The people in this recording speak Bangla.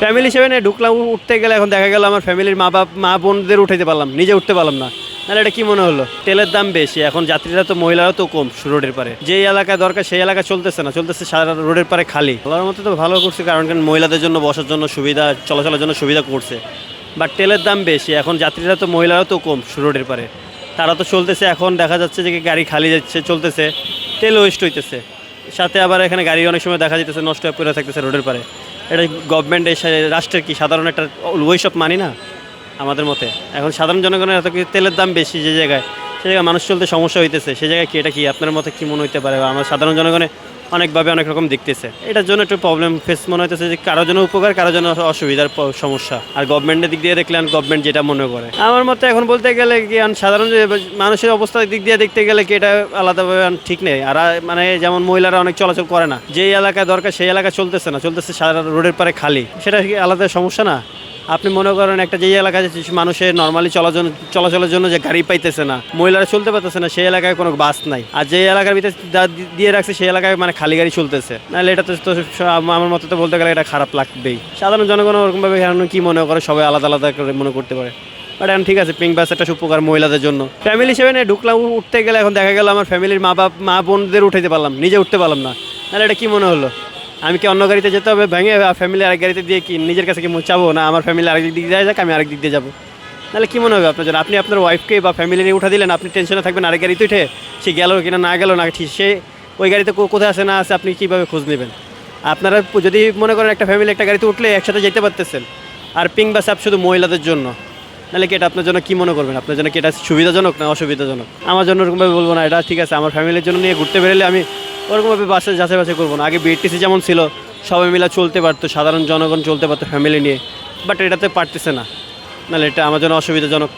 ফ্যামিলি সেভেনে ঢুকলাম, উঠতে গেলে এখন দেখা গেল আমার ফ্যামিলির মা বোনদের উঠাইতে পারলাম, নিজে উঠতে পারলাম না। নাহলে এটা কি মনে হলো? তেলের দাম বেশি, এখন যাত্রীরা তো মহিলারা তো কম রোডের পারে, যেই এলাকায় দরকার সেই এলাকা চলতেছে না, চলতেছে সারা রোডের পারে খালি। বলার মতো তো ভালো করছে, কারণ মহিলাদের জন্য বসার জন্য সুবিধা, চলাচলের জন্য সুবিধা করছে। বাট তেলের দাম বেশি, এখন যাত্রীরা তো মহিলারা তো কম রোডের পারে, তারা তো চলতেছে। এখন দেখা যাচ্ছে যে গাড়ি খালি যাচ্ছে, চলতেছে, তেল ওয়েস্ট হইতেছে, সাথে আবার এখানে গাড়ি অনেক সময় দেখা যেতেছে নষ্ট হয়ে পড়ে থাকতেছে রোডের পারে। এটা গভর্নমেন্ট, রাষ্ট্রের কি সাধারণ একটা ওইসব মানি না আমাদের মতে। এখন সাধারণ জনগণের এত কি তেলের দাম বেশি যে জায়গায়, সে জায়গায় মানুষ চলতে সমস্যা হইতেছে, সে জায়গায় কি এটা কি আপনার মতে কি মনে হইতে পারে? আমার সাধারণ জনগণে অনেকভাবে অনেক রকম দেখতেছে, এটার জন্য একটু প্রবলেম ফেস মনে হইতেছে, যে কারোর জন্য উপকার, কারোর জন্য অসুবিধার সমস্যা। আর গভর্নমেন্টের দিক দিয়ে দেখলে গভর্নমেন্ট যেটা মনে করে, আমার মতে এখন বলতে গেলে কি সাধারণ মানুষের অবস্থার দিক দিয়ে দেখতে গেলে কি এটা আলাদাভাবে ঠিক নেই। আর মানে যেমন মহিলারা অনেক চলাচল করে না, যেই এলাকায় দরকার সেই এলাকা চলতেছে না, চলতেছে সারা রোডের পারে খালি, সেটা কি আলাদা সমস্যা না? আপনি মনে করেন একটা যেই এলাকায় মানুষের নর্মালি চলাচলের জন্য যে গাড়ি পাইতেছে না, মহিলারা চলতে পারতেছে না, সেই এলাকায় কোনো বাস নাই। আর যে এলাকার ভিতরে দিয়ে রাখছে সেই এলাকায় মানে খালি গাড়ি চলতেছে, নাহলে এটা তো আমার মতে তো বলতে গেলে এটা খারাপ লাগবেই। সাধারণ জনগণ ওরকমভাবে কি মনে করে, সবাই আলাদা আলাদা করে মনে করতে পারে। বাট এখন ঠিক আছে, পিঙ্ক বাস একটা উপকার মহিলাদের জন্য। ফ্যামিলি সেভেনে ঢুকলাম, উঠতে গেলে এখন দেখা গেল আমার ফ্যামিলির মা বোনদের উঠাইতে পারলাম, নিজে উঠতে পারলাম না। নাহলে এটা কি মনে হলো? আমি কি অন্য গাড়িতে যেতে হবে ভেঙে, ফ্যামিলি আরেক গাড়িতে দিয়ে কি নিজের কাছে কি চাবো না আমার ফ্যামিলি আরেক দিক দিয়ে যাক, আমি আরেক দিক দিয়ে যাবো? নাহলে কি মনে হবে আপনার জন্য? আপনি আপনার ওয়াইফকে বা ফ্যামিলি নিয়ে উঠা দিলেন, আপনি টেনশনে থাকবেন আরেক গাড়িতে উঠে, সে গেল কিনা না গেল না, ঠিক সে ওই গাড়িতে কোথায় আছে না আছে আপনি কীভাবে খোঁজ নেবেন? আপনারা যদি মনে করেন একটা ফ্যামিলি একটা গাড়িতে উঠলে একসাথে যেতে পারতেছেন, আর পিঙ্ক বাস অ্যাপ শুধু মহিলাদের জন্য, নাহলে কি এটা আপনার জন্য কী মনে করবেন? আপনার জন্য কি এটা সুবিধাজনক না অসুবিধাজনক? আমার জন্য ওরকমভাবে বলবো না এটা ঠিক আছে। আমার ফ্যামিলির জন্য নিয়ে ঘুরতে বেরোলে আমি ওরকমভাবে বাসে যাচাই বাছাই করবো না। আগে বিআরটিসি যেমন ছিল, সবাই মিলে চলতে পারতো, সাধারণ জনগণ চলতে পারতো ফ্যামিলি নিয়ে, বাট এটাতে পারতেছে না, নাহলে এটা আমার জন্য অসুবিধাজনক।